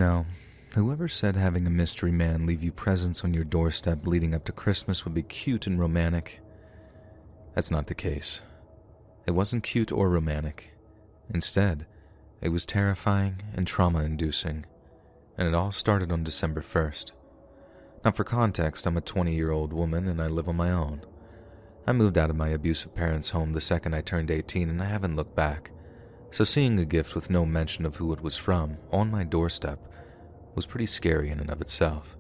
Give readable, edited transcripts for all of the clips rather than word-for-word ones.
Now, whoever said having a mystery man leave you presents on your doorstep leading up to Christmas would be cute and romantic, that's not the case. It wasn't cute or romantic. Instead, it was terrifying and trauma-inducing, and it all started on December 1st. Now, for context, I'm a 20-year-old woman and I live on my own. I moved out of my abusive parents' home the second I turned 18 and I haven't looked back, so seeing a gift with no mention of who it was from on my doorstep was pretty scary in and of itself.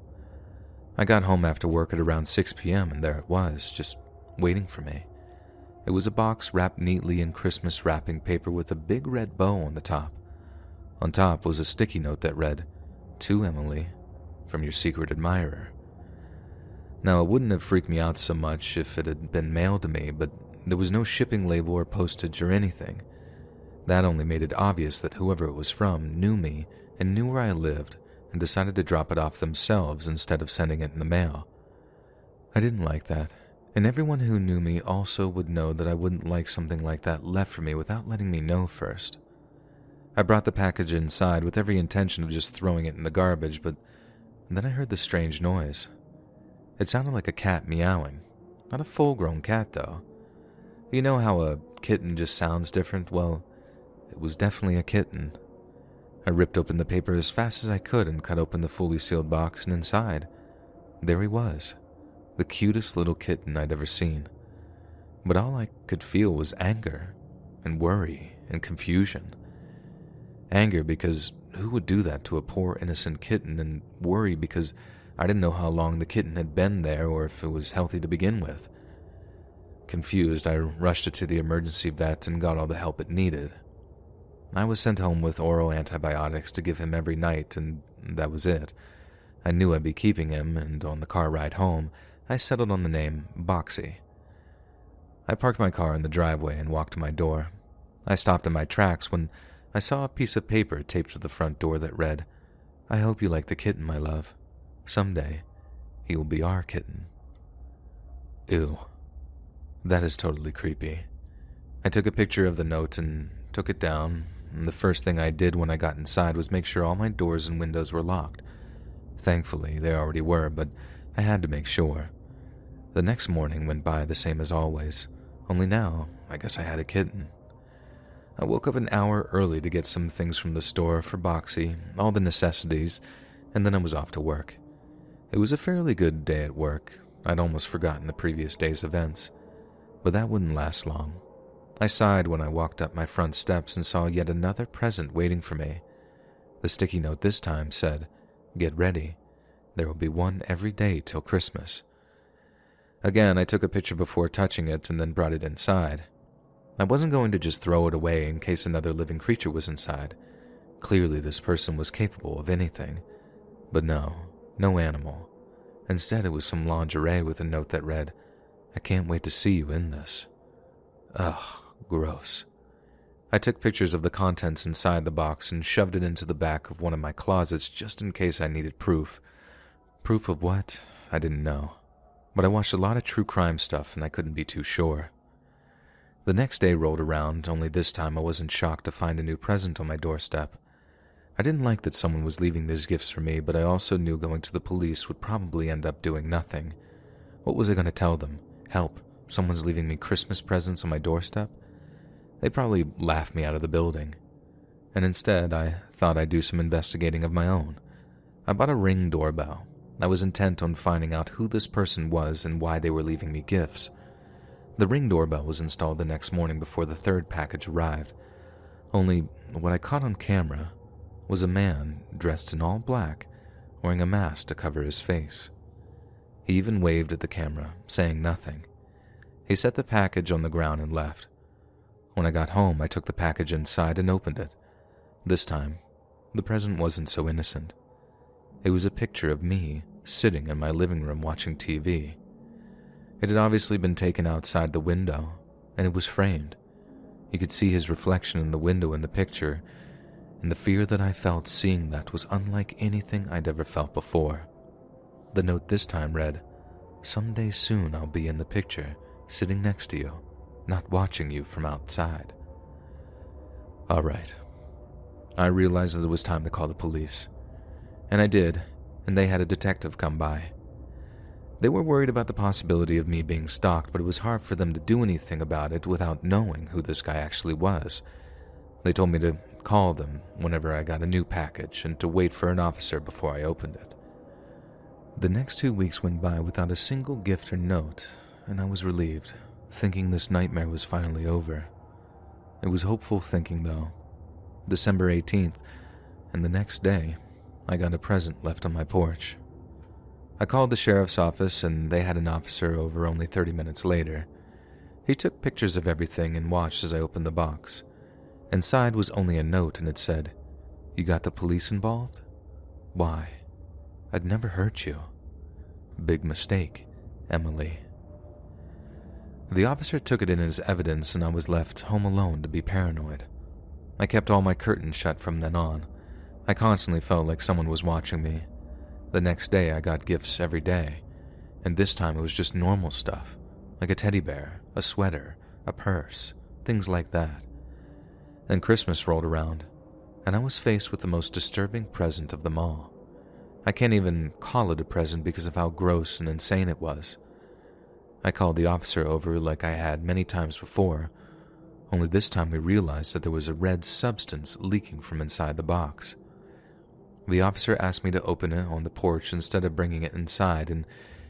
I got home after work at around 6 p.m. and there it was, just waiting for me. It was a box wrapped neatly in Christmas wrapping paper with a big red bow on the top. On top was a sticky note that read, "To Emily, from your secret admirer." Now, it wouldn't have freaked me out so much if it had been mailed to me, but there was no shipping label or postage or anything. That only made it obvious that whoever it was from knew me and knew where I lived and decided to drop it off themselves instead of sending it in the mail. I didn't like that, and everyone who knew me also would know that I wouldn't like something like that left for me without letting me know first. I brought the package inside with every intention of just throwing it in the garbage, but then I heard this strange noise. It sounded like a cat meowing. Not a full-grown cat, though. You know how a kitten just sounds different? Well, it was definitely a kitten. I ripped open the paper as fast as I could and cut open the fully sealed box, and inside, there he was, the cutest little kitten I'd ever seen. But all I could feel was anger, and worry, and confusion. Anger because who would do that to a poor innocent kitten, and worry because I didn't know how long the kitten had been there or if it was healthy to begin with. Confused, I rushed it to the emergency vet and got all the help it needed. I was sent home with oral antibiotics to give him every night, and that was it. I knew I'd be keeping him, and on the car ride home, I settled on the name Boxy. I parked my car in the driveway and walked to my door. I stopped in my tracks when I saw a piece of paper taped to the front door that read, "I hope you like the kitten, my love. Someday, he will be our kitten." Ew. That is totally creepy. I took a picture of the note and took it down, and the first thing I did when I got inside was make sure all my doors and windows were locked. Thankfully, they already were, but I had to make sure. The next morning went by the same as always, only now, I guess I had a kitten. I woke up an hour early to get some things from the store for Boxy, all the necessities, and then I was off to work. It was a fairly good day at work. I'd almost forgotten the previous day's events. But that wouldn't last long. I sighed when I walked up my front steps and saw yet another present waiting for me. The sticky note this time said, "Get ready. There will be one every day till Christmas." Again, I took a picture before touching it and then brought it inside. I wasn't going to just throw it away in case another living creature was inside. Clearly this person was capable of anything. But no animal. Instead, it was some lingerie with a note that read, "I can't wait to see you in this." Ugh, gross. I took pictures of the contents inside the box and shoved it into the back of one of my closets just in case I needed proof. Proof of what? I didn't know. But I watched a lot of true crime stuff and I couldn't be too sure. The next day rolled around, only this time I wasn't shocked to find a new present on my doorstep. I didn't like that someone was leaving these gifts for me, but I also knew going to the police would probably end up doing nothing. What was I going to tell them? Help, someone's leaving me Christmas presents on my doorstep? They'd probably laugh me out of the building. And instead, I thought I'd do some investigating of my own. I bought a Ring doorbell. I was intent on finding out who this person was and why they were leaving me gifts. The Ring doorbell was installed the next morning before the third package arrived. Only what I caught on camera was a man dressed in all black, wearing a mask to cover his face. He even waved at the camera, saying nothing. He set the package on the ground and left. When I got home, I took the package inside and opened it. This time, the present wasn't so innocent. It was a picture of me sitting in my living room watching TV. It had obviously been taken outside the window, and it was framed. You could see his reflection in the window in the picture, and the fear that I felt seeing that was unlike anything I'd ever felt before. The note this time read, "Someday soon I'll be in the picture, sitting next to you, not watching you from outside." All right. I realized that it was time to call the police. And I did, and they had a detective come by. They were worried about the possibility of me being stalked, but it was hard for them to do anything about it without knowing who this guy actually was. They told me to call them whenever I got a new package and to wait for an officer before I opened it. The next 2 weeks went by without a single gift or note, and I was relieved, thinking this nightmare was finally over. It was hopeful thinking, though. December 18th, and the next day, I got a present left on my porch. I called the sheriff's office, and they had an officer over only 30 minutes later. He took pictures of everything and watched as I opened the box. Inside was only a note, and it said, "You got the police involved? Why? I'd never hurt you. Big mistake, Emily." The officer took it in as evidence, and I was left home alone to be paranoid. I kept all my curtains shut from then on. I constantly felt like someone was watching me. The next day I got gifts every day, and this time it was just normal stuff, like a teddy bear, a sweater, a purse, things like that. Then Christmas rolled around, and I was faced with the most disturbing present of them all. I can't even call it a present because of how gross and insane it was. I called the officer over like I had many times before, only this time we realized that there was a red substance leaking from inside the box. The officer asked me to open it on the porch instead of bringing it inside, and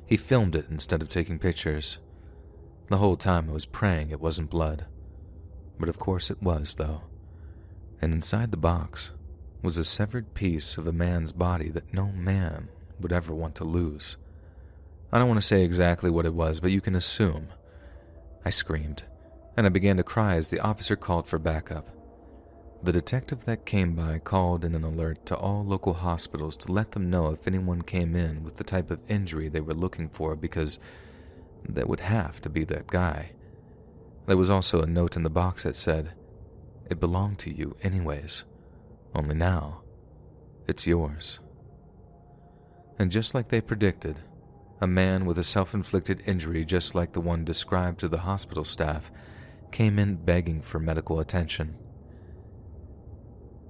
he filmed it instead of taking pictures. The whole time I was praying it wasn't blood. But of course it was, though. And inside the box was a severed piece of a man's body that no man would ever want to lose. I don't want to say exactly what it was, but you can assume. I screamed, and I began to cry as the officer called for backup. The detective that came by called in an alert to all local hospitals to let them know if anyone came in with the type of injury they were looking for, because that would have to be that guy. There was also a note in the box that said, "It belonged to you anyways, only now it's yours." And just like they predicted, a man with a self-inflicted injury just like the one described to the hospital staff came in begging for medical attention.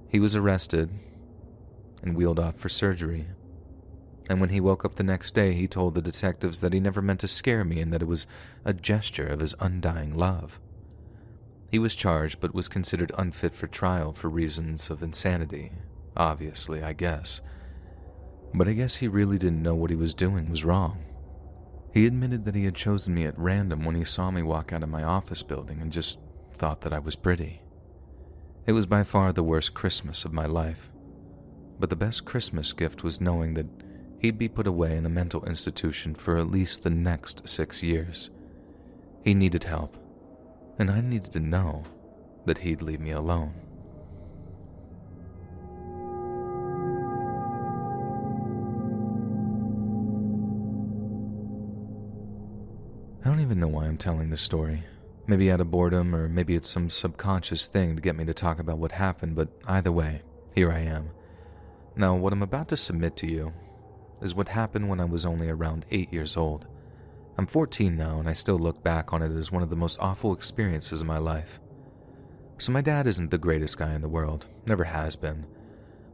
He was arrested and wheeled off for surgery. And when he woke up the next day, he told the detectives that he never meant to scare me and that it was a gesture of his undying love. He was charged but was considered unfit for trial for reasons of insanity, obviously, I guess. But I guess he really didn't know what he was doing was wrong. He admitted that he had chosen me at random when he saw me walk out of my office building and just thought that I was pretty. It was by far the worst Christmas of my life, but the best Christmas gift was knowing that he'd be put away in a mental institution for at least the next 6 years. He needed help, and I needed to know that he'd leave me alone. I don't even know why I'm telling this story. Maybe out of boredom, or maybe it's some subconscious thing to get me to talk about what happened, but either way, here I am. Now, what I'm about to submit to you is what happened when I was only around 8 years old. I'm 14 now, and I still look back on it as one of the most awful experiences of my life. So my dad isn't the greatest guy in the world, never has been,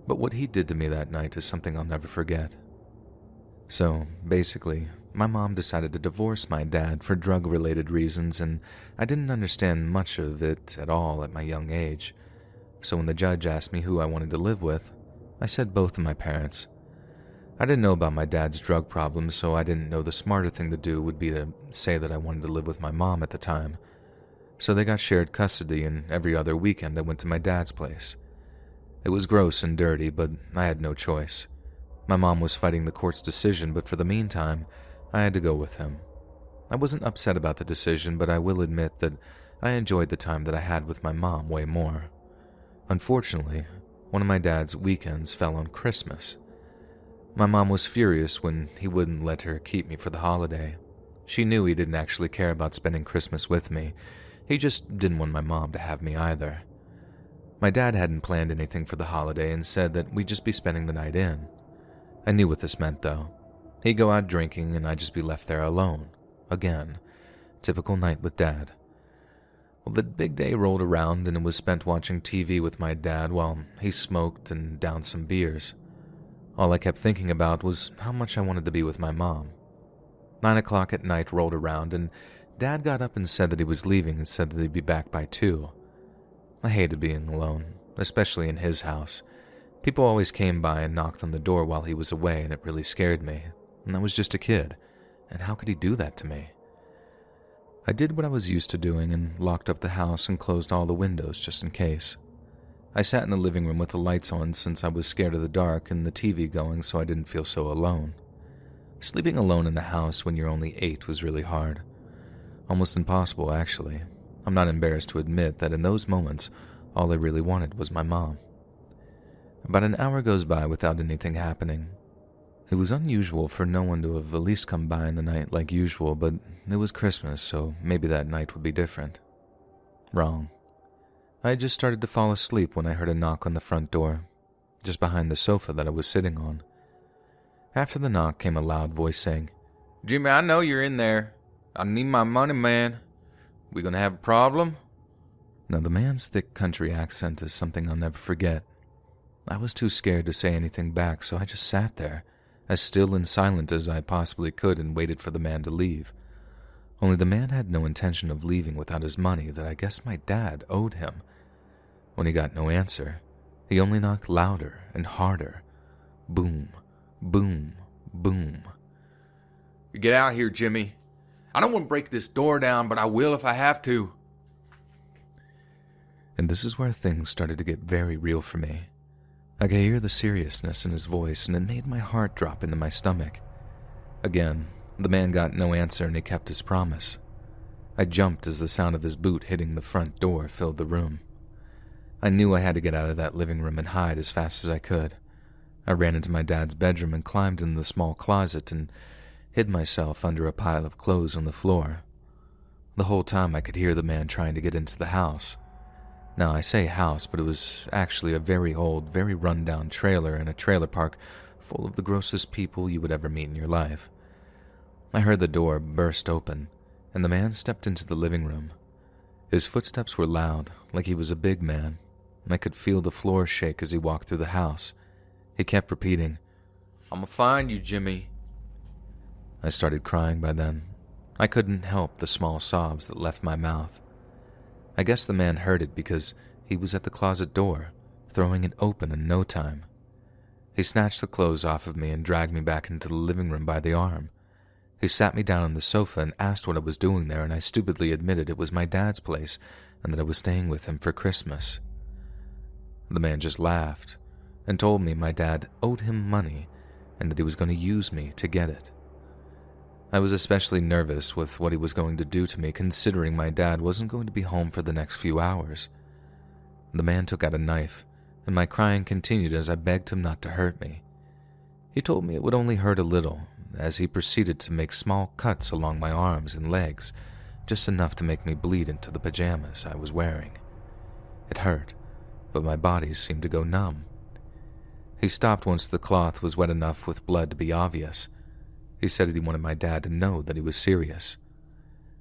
but what he did to me that night is something I'll never forget. So, basically, my mom decided to divorce my dad for drug-related reasons, and I didn't understand much of it at all at my young age. So when the judge asked me who I wanted to live with, I said both of my parents. I didn't know about my dad's drug problems, so I didn't know the smarter thing to do would be to say that I wanted to live with my mom at the time. So they got shared custody, and every other weekend I went to my dad's place. It was gross and dirty, but I had no choice. My mom was fighting the court's decision, but for the meantime, I had to go with him. I wasn't upset about the decision, but I will admit that I enjoyed the time that I had with my mom way more. Unfortunately, one of my dad's weekends fell on Christmas. My mom was furious when he wouldn't let her keep me for the holiday. She knew he didn't actually care about spending Christmas with me. He just didn't want my mom to have me either. My dad hadn't planned anything for the holiday and said that we'd just be spending the night in. I knew what this meant, though. He'd go out drinking and I'd just be left there alone. Again, typical night with Dad. Well, the big day rolled around and it was spent watching TV with my dad while he smoked and downed some beers. All I kept thinking about was how much I wanted to be with my mom. 9 o'clock at night rolled around, and Dad got up and said that he was leaving and said that he'd be back by 2. I hated being alone, especially in his house. People always came by and knocked on the door while he was away, and it really scared me. And I was just a kid, and how could he do that to me? I did what I was used to doing and locked up the house and closed all the windows just in case. I sat in the living room with the lights on since I was scared of the dark and the TV going so I didn't feel so alone. Sleeping alone in the house when you're only 8 was really hard. Almost impossible, actually. I'm not embarrassed to admit that in those moments, all I really wanted was my mom. About an hour goes by without anything happening. It was unusual for no one to have at least come by in the night like usual, but it was Christmas, so maybe that night would be different. Wrong. I had just started to fall asleep when I heard a knock on the front door, just behind the sofa that I was sitting on. After the knock came a loud voice saying, "Jimmy, I know you're in there. I need my money, man. We gonna have a problem?" Now, the man's thick country accent is something I'll never forget. I was too scared to say anything back, so I just sat there, as still and silent as I possibly could, and waited for the man to leave. Only the man had no intention of leaving without his money that I guess my dad owed him. When he got no answer, he only knocked louder and harder. Boom, boom, boom. "Get out here, Jimmy. I don't want to break this door down, but I will if I have to." And this is where things started to get very real for me. I could hear the seriousness in his voice, and it made my heart drop into my stomach. Again, the man got no answer, and he kept his promise. I jumped as the sound of his boot hitting the front door filled the room. I knew I had to get out of that living room and hide as fast as I could. I ran into my dad's bedroom and climbed into the small closet and hid myself under a pile of clothes on the floor. The whole time I could hear the man trying to get into the house. Now, I say house, but it was actually a very old, very run-down trailer in a trailer park full of the grossest people you would ever meet in your life. I heard the door burst open, and the man stepped into the living room. His footsteps were loud, like he was a big man, and I could feel the floor shake as he walked through the house. He kept repeating, "I'm gonna find you, Jimmy." I started crying by then. I couldn't help the small sobs that left my mouth. I guess the man heard it because he was at the closet door, throwing it open in no time. He snatched the clothes off of me and dragged me back into the living room by the arm. He sat me down on the sofa and asked what I was doing there, and I stupidly admitted it was my dad's place and that I was staying with him for Christmas. The man just laughed and told me my dad owed him money and that he was going to use me to get it. I was especially nervous with what he was going to do to me, considering my dad wasn't going to be home for the next few hours. The man took out a knife, and my crying continued as I begged him not to hurt me. He told me it would only hurt a little, as he proceeded to make small cuts along my arms and legs, just enough to make me bleed into the pajamas I was wearing. It hurt, but my body seemed to go numb. He stopped once the cloth was wet enough with blood to be obvious. He said that he wanted my dad to know that he was serious.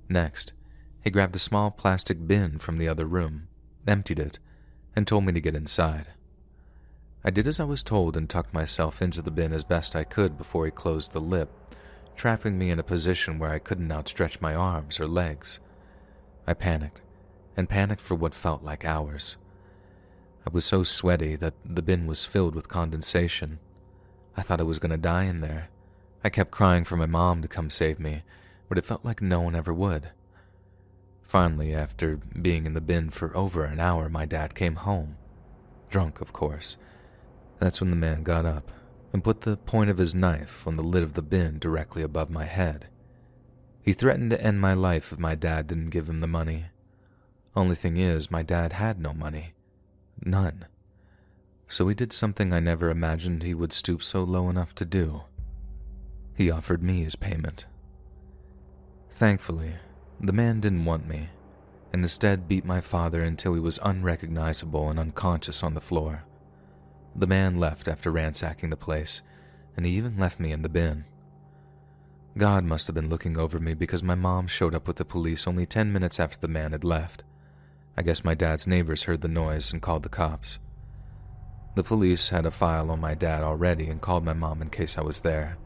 Next, he grabbed a small plastic bin from the other room, emptied it, and told me to get inside. I did as I was told and tucked myself into the bin as best I could before he closed the lip, trapping me in a position where I couldn't outstretch my arms or legs. I panicked, and panicked for what felt like hours. I was so sweaty that the bin was filled with condensation. I thought I was going to die in there. I kept crying for my mom to come save me, but it felt like no one ever would. Finally, after being in the bin for over an hour, my dad came home. Drunk, of course. That's when the man got up and put the point of his knife on the lid of the bin directly above my head. He threatened to end my life if my dad didn't give him the money. Only thing is, my dad had no money. None. So he did something I never imagined he would stoop so low enough to do. He offered me his payment. Thankfully, the man didn't want me, and instead beat my father until he was unrecognizable and unconscious on the floor. The man left after ransacking the place, and he even left me in the bin. God must have been looking over me because my mom showed up with the police only 10 minutes after the man had left. I guess my dad's neighbors heard the noise and called the cops. The police had a file on my dad already and called my mom in case I was there.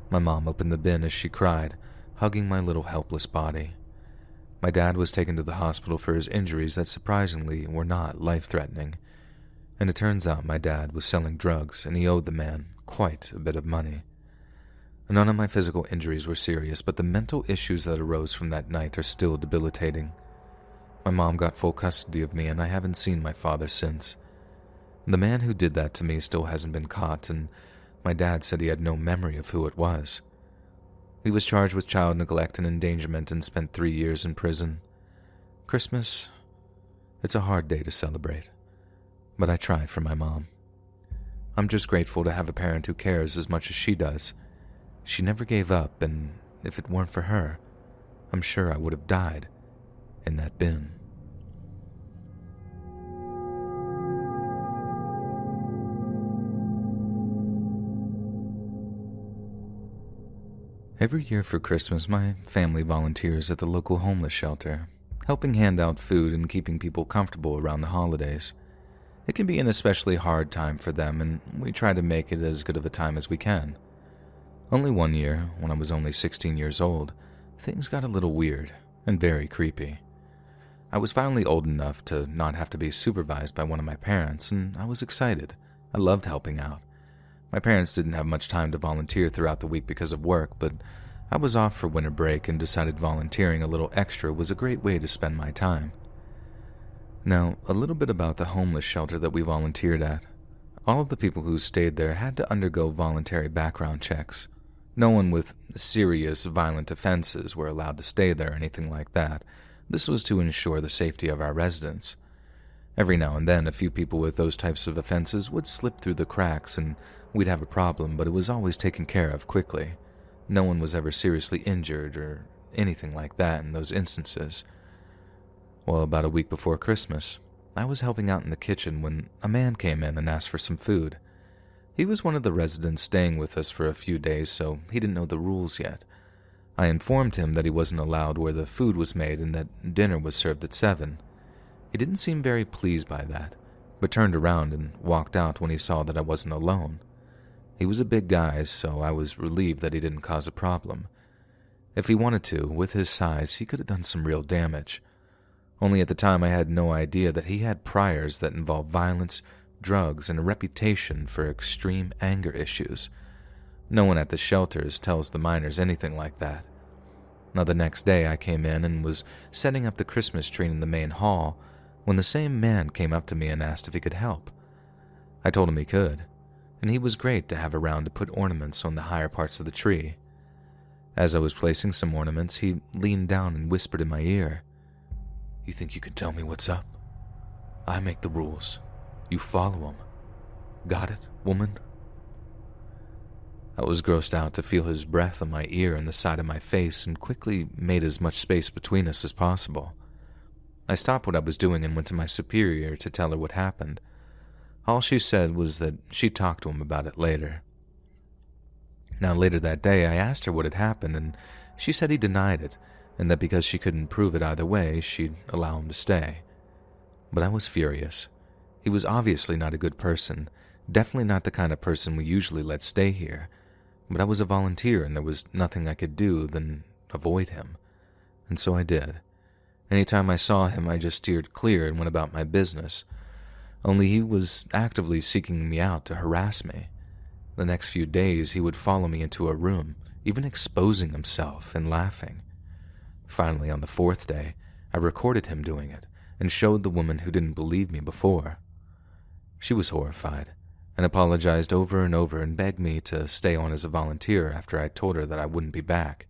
My mom opened the bin as she cried, hugging my little helpless body. My dad was taken to the hospital for his injuries that surprisingly were not life-threatening, and it turns out my dad was selling drugs and he owed the man quite a bit of money. None of my physical injuries were serious, but the mental issues that arose from that night are still debilitating. My mom got full custody of me and I haven't seen my father since. The man who did that to me still hasn't been caught, and my dad said he had no memory of who it was. He was charged with child neglect and endangerment and spent 3 years in prison. Christmas, it's a hard day to celebrate, but I try for my mom. I'm just grateful to have a parent who cares as much as she does. She never gave up, and if it weren't for her, I'm sure I would have died in that bin. Every year for Christmas, my family volunteers at the local homeless shelter, helping hand out food and keeping people comfortable around the holidays. It can be an especially hard time for them, and we try to make it as good of a time as we can. Only one year, when I was only 16 years old, things got a little weird and very creepy. I was finally old enough to not have to be supervised by one of my parents, and I was excited. I loved helping out. My parents didn't have much time to volunteer throughout the week because of work, but I was off for winter break and decided volunteering a little extra was a great way to spend my time. Now, a little bit about the homeless shelter that we volunteered at. All of the people who stayed there had to undergo voluntary background checks. No one with serious violent offenses were allowed to stay there or anything like that. This was to ensure the safety of our residents. Every now and then, a few people with those types of offenses would slip through the cracks and we'd have a problem, but it was always taken care of quickly. No one was ever seriously injured or anything like that in those instances. Well, about a week before Christmas, I was helping out in the kitchen when a man came in and asked for some food. He was one of the residents staying with us for a few days, so he didn't know the rules yet. I informed him that he wasn't allowed where the food was made and that dinner was served at 7. He didn't seem very pleased by that, but turned around and walked out when he saw that I wasn't alone. He was a big guy, so I was relieved that he didn't cause a problem. If he wanted to, with his size, he could have done some real damage. Only at the time I had no idea that he had priors that involved violence, drugs, and a reputation for extreme anger issues. No one at the shelters tells the minors anything like that. Now the next day I came in and was setting up the Christmas tree in the main hall when the same man came up to me and asked if he could help. I told him he could, and he was great to have around to put ornaments on the higher parts of the tree. As I was placing some ornaments, he leaned down and whispered in my ear, "You think you can tell me what's up? I make the rules. You follow them. Got it, woman?" I was grossed out to feel his breath on my ear and the side of my face and quickly made as much space between us as possible. I stopped what I was doing and went to my superior to tell her what happened. All she said was that she'd talk to him about it later. Now, later that day, I asked her what had happened, and she said he denied it, and that because she couldn't prove it either way, she'd allow him to stay. But I was furious. He was obviously not a good person, definitely not the kind of person we usually let stay here, but I was a volunteer and there was nothing I could do than avoid him. And so I did. Anytime I saw him, I just steered clear and went about my business. Only he was actively seeking me out to harass me. The next few days, he would follow me into a room, even exposing himself and laughing. Finally, on the 4th day, I recorded him doing it and showed the woman who didn't believe me before. She was horrified and apologized over and over and begged me to stay on as a volunteer after I told her that I wouldn't be back.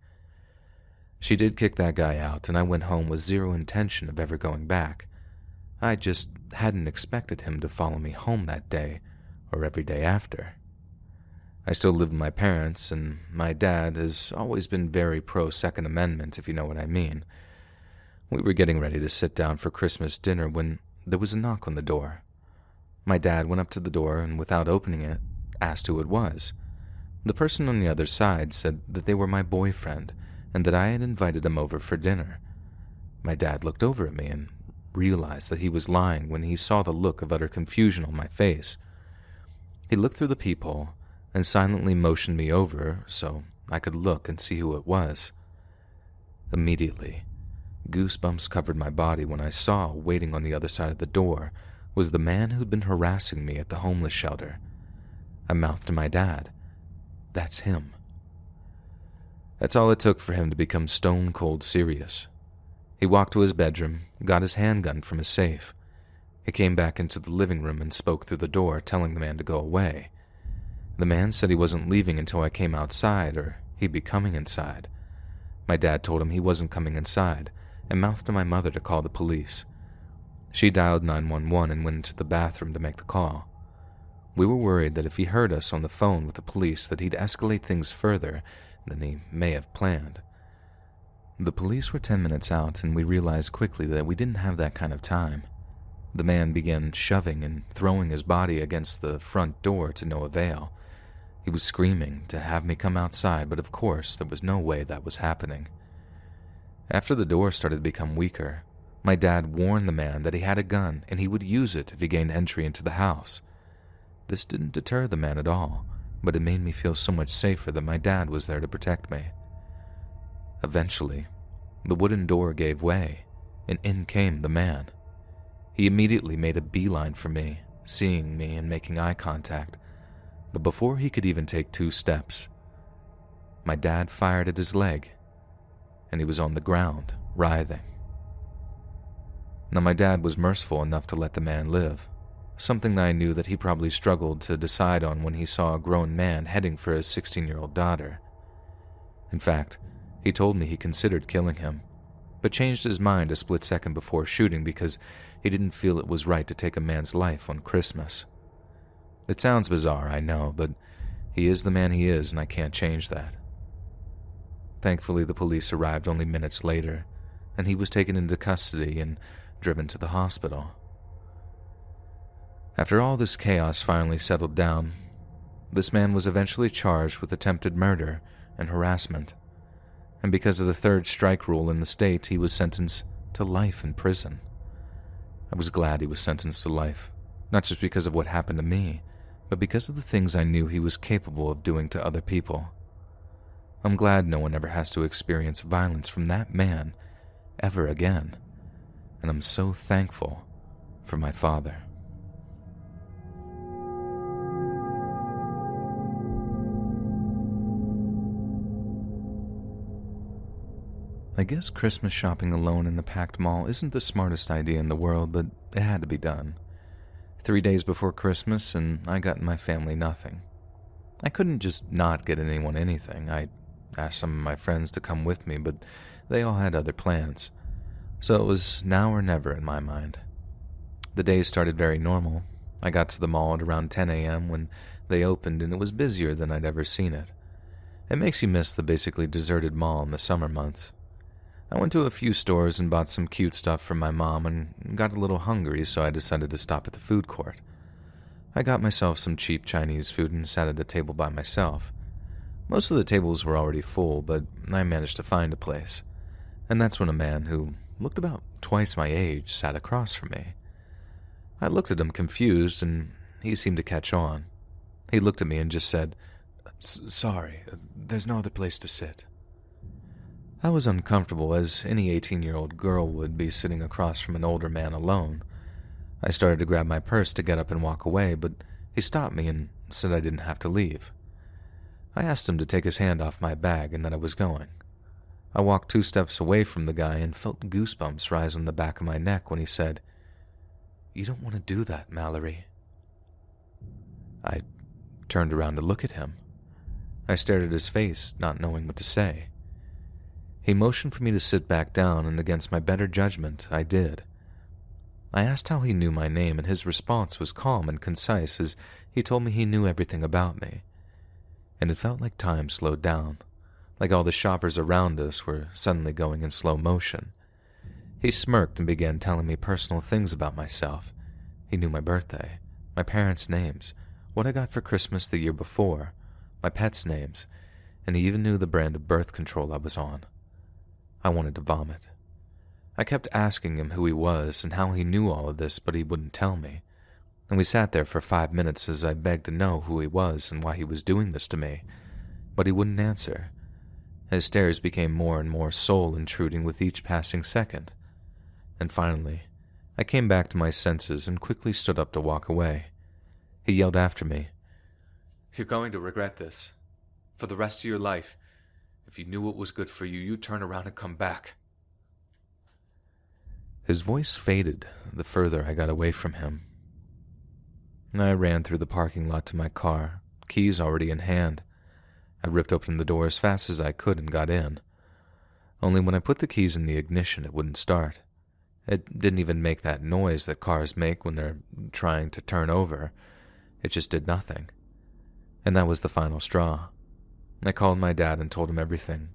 She did kick that guy out, and I went home with zero intention of ever going back. I just hadn't expected him to follow me home that day or every day after. I still live with my parents, and my dad has always been very pro-Second Amendment, if you know what I mean. We were getting ready to sit down for Christmas dinner when there was a knock on the door. My dad went up to the door and, without opening it, asked who it was. The person on the other side said that they were my boyfriend and that I had invited him over for dinner. My dad looked over at me and realized that he was lying when he saw the look of utter confusion on my face. He looked through the peephole and silently motioned me over so I could look and see who it was. Immediately, goosebumps covered my body when I saw, waiting on the other side of the door, was the man who'd been harassing me at the homeless shelter. I mouthed to my dad, "That's him." That's all it took for him to become stone cold serious. He walked to his bedroom, got his handgun from his safe. He came back into the living room and spoke through the door, telling the man to go away. The man said he wasn't leaving until I came outside, or he'd be coming inside. My dad told him he wasn't coming inside, and mouthed to my mother to call the police. She dialed 911 and went into the bathroom to make the call. We were worried that if he heard us on the phone with the police that he'd escalate things further than he may have planned. The police were 10 minutes out, and we realized quickly that we didn't have that kind of time. The man began shoving and throwing his body against the front door to no avail. He was screaming to have me come outside, but of course there was no way that was happening. After the door started to become weaker, my dad warned the man that he had a gun and he would use it if he gained entry into the house. This didn't deter the man at all, but it made me feel so much safer that my dad was there to protect me. Eventually, the wooden door gave way, and in came the man. He immediately made a beeline for me, seeing me and making eye contact, but before he could even take 2 steps, my dad fired at his leg, and he was on the ground, writhing. Now my dad was merciful enough to let the man live, something that I knew that he probably struggled to decide on when he saw a grown man heading for his 16-year-old daughter. In fact, he told me he considered killing him, but changed his mind a split second before shooting because he didn't feel it was right to take a man's life on Christmas. It sounds bizarre, I know, but he is the man he is, and I can't change that. Thankfully, the police arrived only minutes later, and he was taken into custody and driven to the hospital. After all this chaos finally settled down, this man was eventually charged with attempted murder and harassment, and because of the 3rd strike rule in the state, he was sentenced to life in prison. I was glad he was sentenced to life, not just because of what happened to me, but because of the things I knew he was capable of doing to other people. I'm glad no one ever has to experience violence from that man ever again, and I'm so thankful for my father. I guess Christmas shopping alone in a packed mall isn't the smartest idea in the world, but it had to be done. 3 days before Christmas, and I got my family nothing. I couldn't just not get anyone anything. I asked some of my friends to come with me, but they all had other plans. So it was now or never in my mind. The day started very normal. I got to the mall at around 10 a.m. when they opened, and it was busier than I'd ever seen it. It makes you miss the basically deserted mall in the summer months. I went to a few stores and bought some cute stuff for my mom and got a little hungry, so I decided to stop at the food court. I got myself some cheap Chinese food and sat at a table by myself. Most of the tables were already full, but I managed to find a place. And that's when a man who looked about twice my age sat across from me. I looked at him confused, and he seemed to catch on. He looked at me and just said, "Sorry, there's no other place to sit." I was uncomfortable, as any 18-year-old girl would be sitting across from an older man alone. I started to grab my purse to get up and walk away, but he stopped me and said I didn't have to leave. I asked him to take his hand off my bag and that I was going. I walked 2 steps away from the guy and felt goosebumps rise on the back of my neck when he said, "You don't want to do that, Mallory." I turned around to look at him. I stared at his face, not knowing what to say. He motioned for me to sit back down, and against my better judgment, I did. I asked how he knew my name, and his response was calm and concise as he told me he knew everything about me. And it felt like time slowed down, like all the shoppers around us were suddenly going in slow motion. He smirked and began telling me personal things about myself. He knew my birthday, my parents' names, what I got for Christmas the year before, my pets' names, and he even knew the brand of birth control I was on. I wanted to vomit. I kept asking him who he was and how he knew all of this, but he wouldn't tell me. and we sat there for 5 minutes as I begged to know who he was and why he was doing this to me, but he wouldn't answer. His stares became more and more soul-intruding with each passing second, and finally, I came back to my senses and quickly stood up to walk away. He yelled after me, "You're going to regret this. For the rest of your life. If you knew what was good for you, you'd turn around and come back." His voice faded the further I got away from him. I ran through the parking lot to my car, keys already in hand. I ripped open the door as fast as I could and got in. Only when I put the keys in the ignition, it wouldn't start. It didn't even make that noise that cars make when they're trying to turn over. It just did nothing. And that was the final straw. I called my dad and told him everything.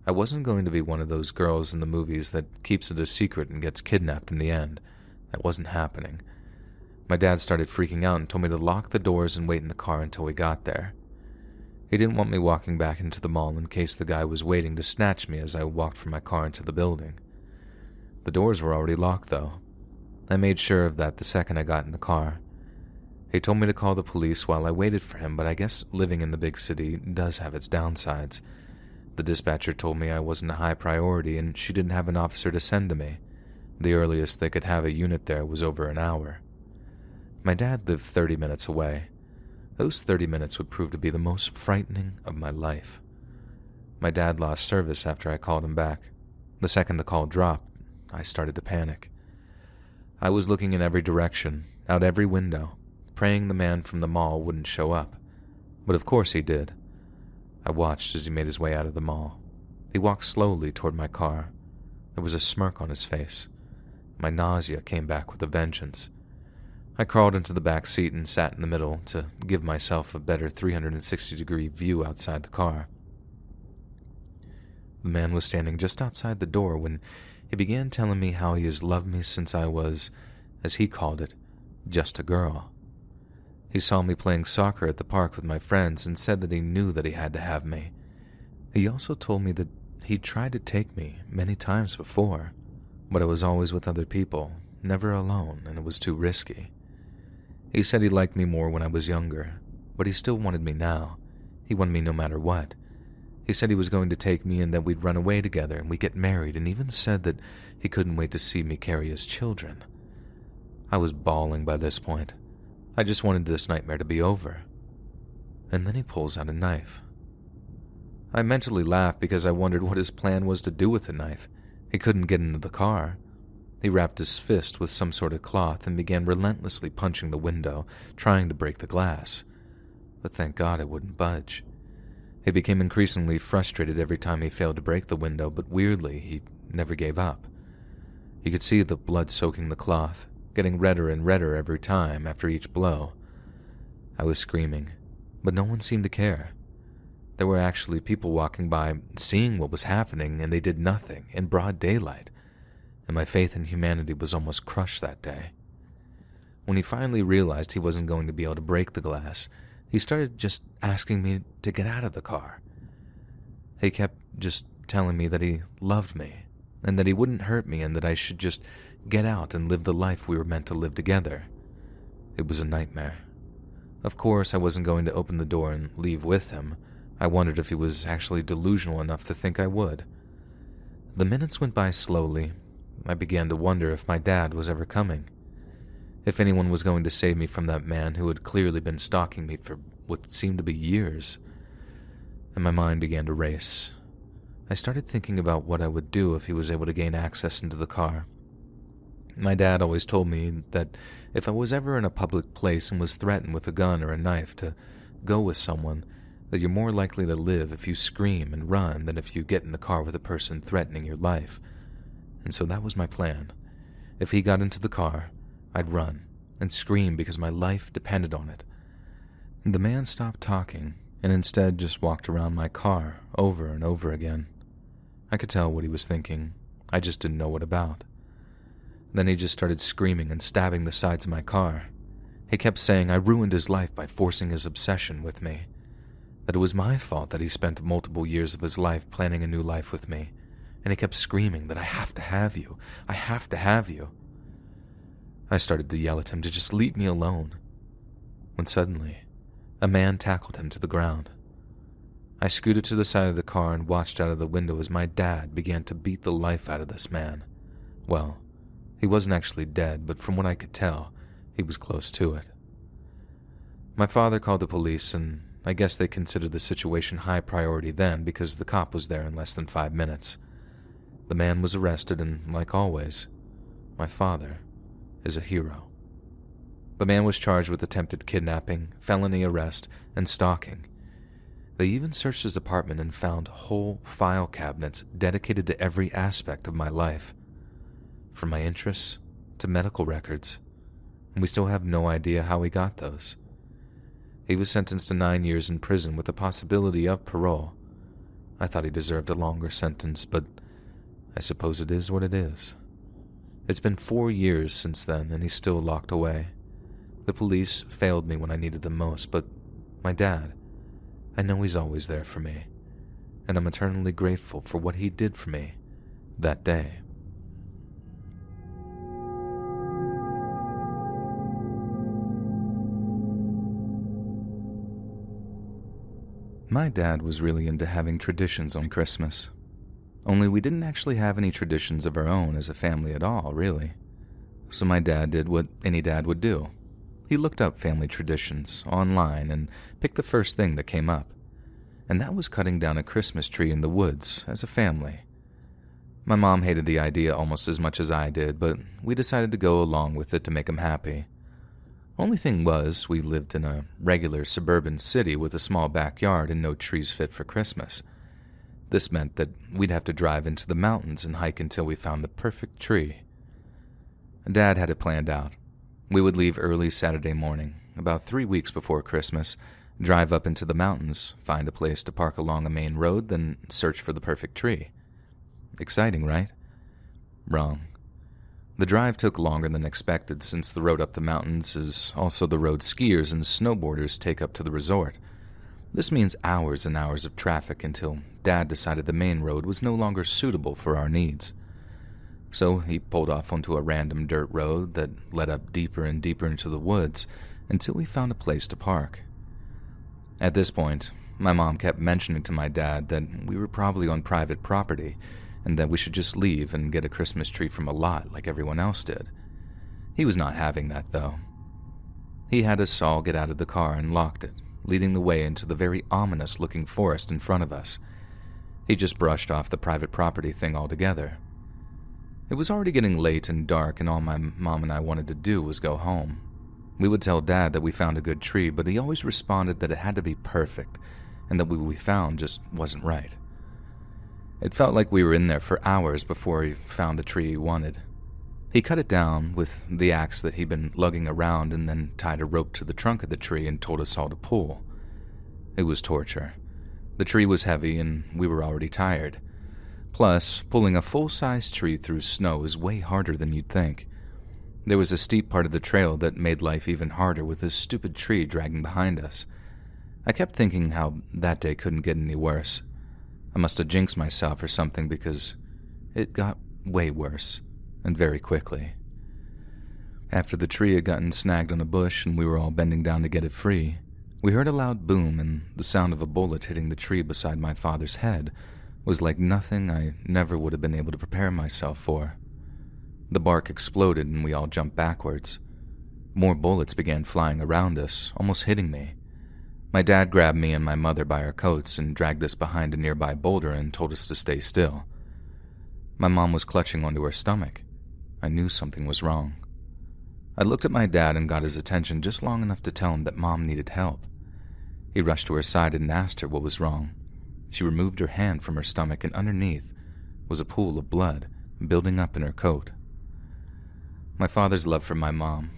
I wasn't going to be one of those girls in the movies that keeps it a secret and gets kidnapped in the end. That wasn't happening. My dad started freaking out and told me to lock the doors and wait in the car until we got there. He didn't want me walking back into the mall in case the guy was waiting to snatch me as I walked from my car into the building. The doors were already locked, though. I made sure of that the second I got in the car. He told me to call the police while I waited for him, but I guess living in the big city does have its downsides. The dispatcher told me I wasn't a high priority and she didn't have an officer to send to me. The earliest they could have a unit there was over an hour. My dad lived 30 minutes away. Those 30 minutes would prove to be the most frightening of my life. My dad lost service after I called him back. The second the call dropped, I started to panic. I was looking in every direction, out every window, praying the man from the mall wouldn't show up. But of course he did. I watched as he made his way out of the mall. He walked slowly toward my car. There was a smirk on his face. My nausea came back with a vengeance. I crawled into the back seat and sat in the middle to give myself a better 360-degree view outside the car. The man was standing just outside the door when he began telling me how he has loved me since I was, as he called it, just a girl. He saw me playing soccer at the park with my friends and said that he knew that he had to have me. He also told me that he'd tried to take me many times before, but I was always with other people, never alone, and it was too risky. He said he liked me more when I was younger, but he still wanted me now. He wanted me no matter what. He said he was going to take me and that we'd run away together and we'd get married, and even said that he couldn't wait to see me carry his children. I was bawling by this point. I just wanted this nightmare to be over. And then he pulls out a knife. I mentally laughed because I wondered what his plan was to do with the knife. He couldn't get into the car. He wrapped his fist with some sort of cloth and began relentlessly punching the window, trying to break the glass. But thank God it wouldn't budge. He became increasingly frustrated every time he failed to break the window, but weirdly, he never gave up. You could see the blood soaking the cloth, getting redder and redder every time after each blow. I was screaming, but no one seemed to care. There were actually people walking by, seeing what was happening, and they did nothing in broad daylight, and my faith in humanity was almost crushed that day. When he finally realized he wasn't going to be able to break the glass, he started just asking me to get out of the car. He kept just telling me that he loved me, and that he wouldn't hurt me, and that I should just get out and live the life we were meant to live together. It was a nightmare. Of course, I wasn't going to open the door and leave with him. I wondered if he was actually delusional enough to think I would. The minutes went by slowly. I began to wonder if my dad was ever coming. If anyone was going to save me from that man who had clearly been stalking me for what seemed to be years. And my mind began to race. I started thinking about what I would do if he was able to gain access into the car. My dad always told me that if I was ever in a public place and was threatened with a gun or a knife to go with someone, that you're more likely to live if you scream and run than if you get in the car with a person threatening your life. And so that was my plan. If he got into the car, I'd run and scream because my life depended on it. The man stopped talking and instead just walked around my car over and over again. I could tell what he was thinking. I just didn't know what about. Then he just started screaming and stabbing the sides of my car. He kept saying I ruined his life by forcing his obsession with me. That it was my fault that he spent multiple years of his life planning a new life with me. And he kept screaming that I have to have you. I have to have you. I started to yell at him to just leave me alone, when suddenly, a man tackled him to the ground. I scooted to the side of the car and watched out of the window as my dad began to beat the life out of this man. Well, he wasn't actually dead, but from what I could tell, he was close to it. My father called the police, and I guess they considered the situation high priority then because the cop was there in less than 5 minutes. The man was arrested, and like always, my father is a hero. The man was charged with attempted kidnapping, felony arrest, and stalking. They even searched his apartment and found whole file cabinets dedicated to every aspect of my life, from my interests to medical records, and we still have no idea how he got those. He was sentenced to 9 years in prison with the possibility of parole. I thought he deserved a longer sentence, but I suppose it is what it is. It's been 4 years since then, and he's still locked away. The police failed me when I needed them most, but my dad, I know he's always there for me, and I'm eternally grateful for what he did for me that day. My dad was really into having traditions on Christmas. Only we didn't actually have any traditions of our own as a family at all, really. So my dad did what any dad would do. He looked up family traditions online and picked the first thing that came up. And that was cutting down a Christmas tree in the woods as a family. My mom hated the idea almost as much as I did, but we decided to go along with it to make him happy. Only thing was, we lived in a regular suburban city with a small backyard and no trees fit for Christmas. This meant that we'd have to drive into the mountains and hike until we found the perfect tree. Dad had it planned out. We would leave early Saturday morning, about 3 weeks before Christmas, drive up into the mountains, find a place to park along a main road, then search for the perfect tree. Exciting, right? Wrong. The drive took longer than expected since the road up the mountains is also the road skiers and snowboarders take up to the resort. This means hours and hours of traffic until Dad decided the main road was no longer suitable for our needs. So he pulled off onto a random dirt road that led up deeper and deeper into the woods until we found a place to park. At this point, my mom kept mentioning to my dad that we were probably on private property and that we should just leave and get a Christmas tree from a lot like everyone else did. He was not having that, though. He had us all get out of the car and locked it, leading the way into the very ominous-looking forest in front of us. He just brushed off the private property thing altogether. It was already getting late and dark, and all my mom and I wanted to do was go home. We would tell Dad that we found a good tree, but he always responded that it had to be perfect, and that what we found just wasn't right. It felt like we were in there for hours before he found the tree he wanted. He cut it down with the axe that he'd been lugging around and then tied a rope to the trunk of the tree and told us all to pull. It was torture. The tree was heavy and we were already tired. Plus, pulling a full-size tree through snow is way harder than you'd think. There was a steep part of the trail that made life even harder with this stupid tree dragging behind us. I kept thinking how that day couldn't get any worse. I must have jinxed myself or something because it got way worse, and very quickly. After the tree had gotten snagged on a bush and we were all bending down to get it free, we heard a loud boom, and the sound of a bullet hitting the tree beside my father's head was like nothing I never would have been able to prepare myself for. The bark exploded and we all jumped backwards. More bullets began flying around us, almost hitting me. My dad grabbed me and my mother by our coats and dragged us behind a nearby boulder and told us to stay still. My mom was clutching onto her stomach. I knew something was wrong. I looked at my dad and got his attention just long enough to tell him that Mom needed help. He rushed to her side and asked her what was wrong. She removed her hand from her stomach, and underneath was a pool of blood building up in her coat. My father's love for my mom,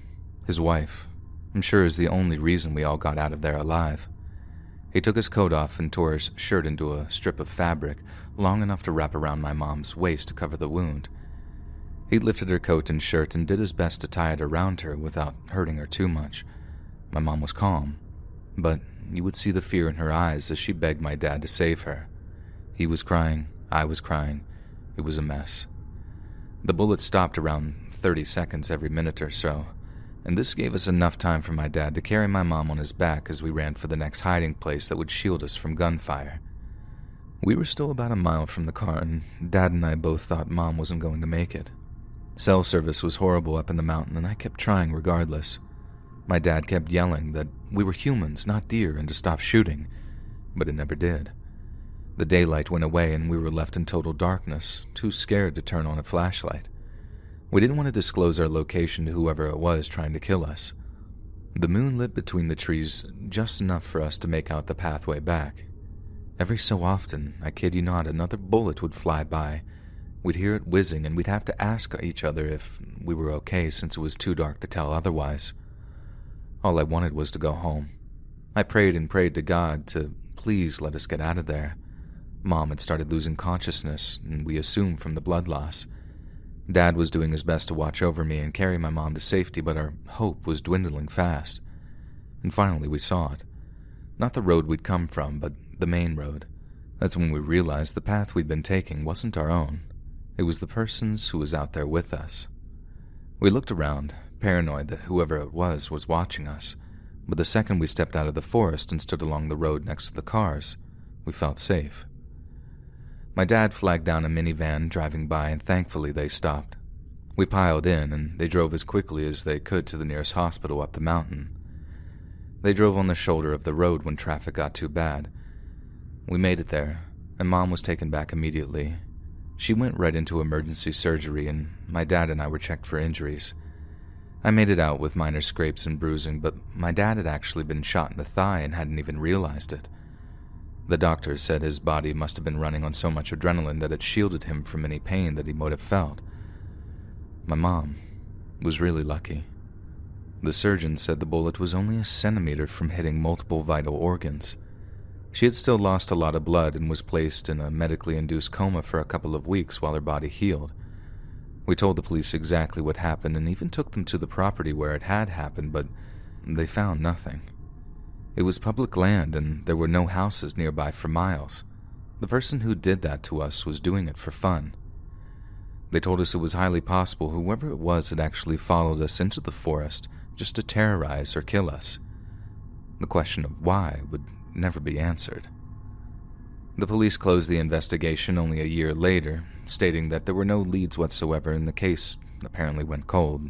his wife, I'm sure is the only reason we all got out of there alive. He took his coat off and tore his shirt into a strip of fabric long enough to wrap around my mom's waist to cover the wound. He lifted her coat and shirt and did his best to tie it around her without hurting her too much. My mom was calm, but you would see the fear in her eyes as she begged my dad to save her. He was crying, I was crying. It was a mess. The bullets stopped around 30 seconds every minute or so, and this gave us enough time for my dad to carry my mom on his back as we ran for the next hiding place that would shield us from gunfire. We were still about a mile from the car, and Dad and I both thought Mom wasn't going to make it. Cell service was horrible up in the mountain, and I kept trying regardless. My dad kept yelling that we were humans, not deer, and to stop shooting, but it never did. The daylight went away, and we were left in total darkness, too scared to turn on a flashlight. We didn't want to disclose our location to whoever it was trying to kill us. The moon lit between the trees just enough for us to make out the pathway back. Every so often, I kid you not, another bullet would fly by. We'd hear it whizzing, and we'd have to ask each other if we were okay since it was too dark to tell otherwise. All I wanted was to go home. I prayed and prayed to God to please let us get out of there. Mom had started losing consciousness, and we assumed from the blood loss. Dad was doing his best to watch over me and carry my mom to safety, but our hope was dwindling fast. And finally we saw it. Not the road we'd come from, but the main road. That's when we realized the path we'd been taking wasn't our own. It was the person's who was out there with us. We looked around, paranoid that whoever it was watching us, but the second we stepped out of the forest and stood along the road next to the cars, we felt safe. My dad flagged down a minivan driving by, and thankfully they stopped. We piled in, and they drove as quickly as they could to the nearest hospital up the mountain. They drove on the shoulder of the road when traffic got too bad. We made it there, and Mom was taken back immediately. She went right into emergency surgery, and my dad and I were checked for injuries. I made it out with minor scrapes and bruising, but my dad had actually been shot in the thigh and hadn't even realized it. The doctors said his body must have been running on so much adrenaline that it shielded him from any pain that he might have felt. My mom was really lucky. The surgeon said the bullet was only a centimeter from hitting multiple vital organs. She had still lost a lot of blood and was placed in a medically induced coma for a couple of weeks while her body healed. We told the police exactly what happened and even took them to the property where it had happened, but they found nothing. It was public land and there were no houses nearby for miles. The person who did that to us was doing it for fun. They told us it was highly possible whoever it was had actually followed us into the forest just to terrorize or kill us. The question of why would never be answered. The police closed the investigation only a year later, stating that there were no leads whatsoever and the case apparently went cold.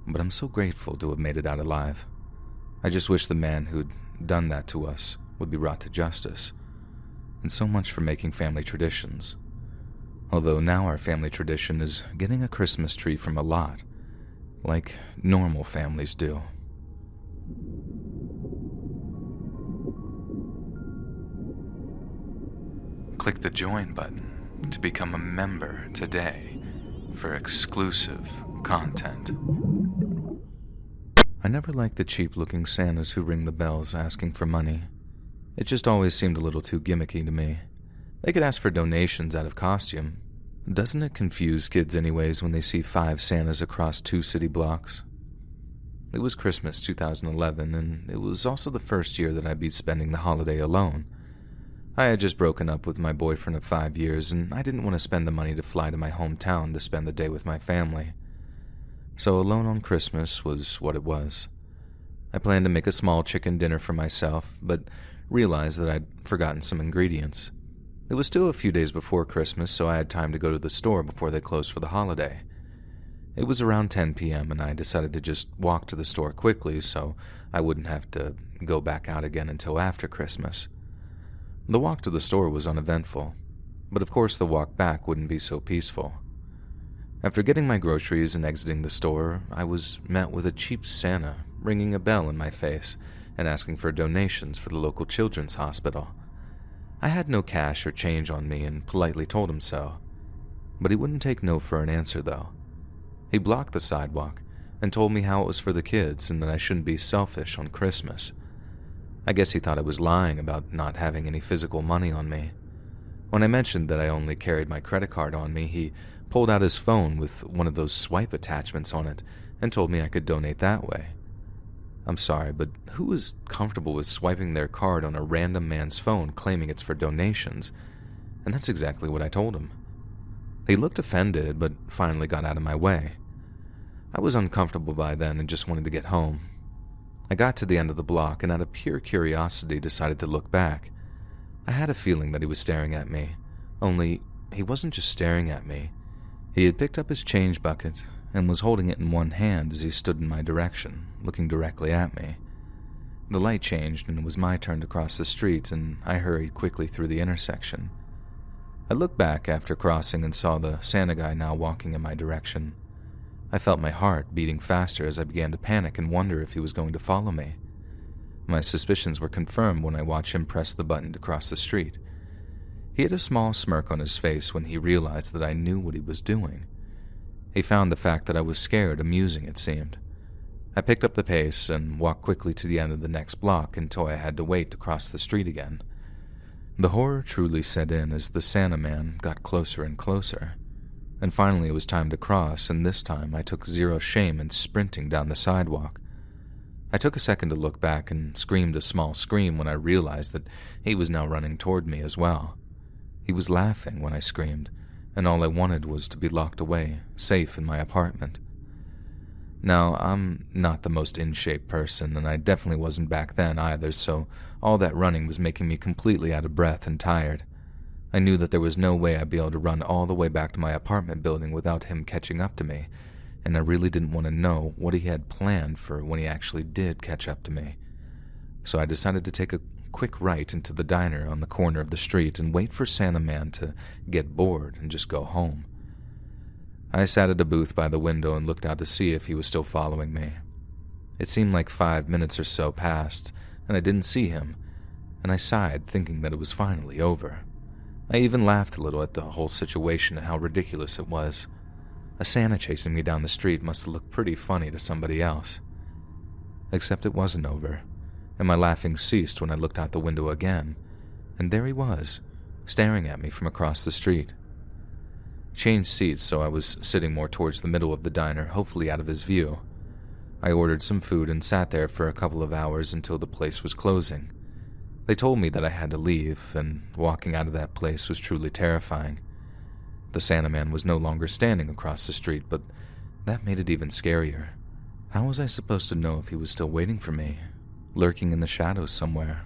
But I'm so grateful to have made it out alive. I just wish the man who'd done that to us would be brought to justice. And so much for making family traditions. Although now our family tradition is getting a Christmas tree from a lot, like normal families do. Click the join button to become a member today for exclusive content. I never liked the cheap-looking Santas who ring the bells asking for money. It just always seemed a little too gimmicky to me. They could ask for donations out of costume. Doesn't it confuse kids anyways when they see 5 Santas across 2 city blocks? It was Christmas 2011, and it was also the first year that I'd be spending the holiday alone. I had just broken up with my boyfriend of 5 years, and I didn't want to spend the money to fly to my hometown to spend the day with my family. So alone on Christmas was what it was. I planned to make a small chicken dinner for myself, but realized that I'd forgotten some ingredients. It was still a few days before Christmas, so I had time to go to the store before they closed for the holiday. It was around 10 p.m., and I decided to just walk to the store quickly so I wouldn't have to go back out again until after Christmas. The walk to the store was uneventful, but of course the walk back wouldn't be so peaceful. After getting my groceries and exiting the store, I was met with a cheap Santa ringing a bell in my face and asking for donations for the local children's hospital. I had no cash or change on me and politely told him so, but he wouldn't take no for an answer though. He blocked the sidewalk and told me how it was for the kids and that I shouldn't be selfish on Christmas. I guess he thought I was lying about not having any physical money on me. When I mentioned that I only carried my credit card on me, he pulled out his phone with one of those swipe attachments on it and told me I could donate that way. I'm sorry, but who is comfortable with swiping their card on a random man's phone claiming it's for donations? And that's exactly what I told him. He looked offended, but finally got out of my way. I was uncomfortable by then and just wanted to get home. I got to the end of the block and out of pure curiosity decided to look back. I had a feeling that he was staring at me, only he wasn't just staring at me. He had picked up his change bucket and was holding it in one hand as he stood in my direction, looking directly at me. The light changed and it was my turn to cross the street, and I hurried quickly through the intersection. I looked back after crossing and saw the Santa guy now walking in my direction. I felt my heart beating faster as I began to panic and wonder if he was going to follow me. My suspicions were confirmed when I watched him press the button to cross the street. He had a small smirk on his face when he realized that I knew what he was doing. He found the fact that I was scared amusing, it seemed. I picked up the pace and walked quickly to the end of the next block until I had to wait to cross the street again. The horror truly set in as the Santa man got closer and closer. And finally it was time to cross, and this time I took zero shame in sprinting down the sidewalk. I took a second to look back and screamed a small scream when I realized that he was now running toward me as well. He was laughing when I screamed, and all I wanted was to be locked away, safe in my apartment. Now, I'm not the most in-shape person, and I definitely wasn't back then either, so all that running was making me completely out of breath and tired. I knew that there was no way I'd be able to run all the way back to my apartment building without him catching up to me, and I really didn't want to know what he had planned for when he actually did catch up to me. So I decided to take a quick right into the diner on the corner of the street and wait for Santa Man to get bored and just go home. I sat at a booth by the window and looked out to see if he was still following me. It seemed like 5 minutes or so passed, and I didn't see him, and I sighed, thinking that it was finally over. I even laughed a little at the whole situation and how ridiculous it was. A Santa chasing me down the street must have looked pretty funny to somebody else. Except it wasn't over, and my laughing ceased when I looked out the window again, and there he was, staring at me from across the street. Changed seats, so I was sitting more towards the middle of the diner, hopefully out of his view. I ordered some food and sat there for a couple of hours until the place was closing. They told me that I had to leave, and walking out of that place was truly terrifying. The Santa Man was no longer standing across the street, but that made it even scarier. How was I supposed to know if he was still waiting for me, lurking in the shadows somewhere?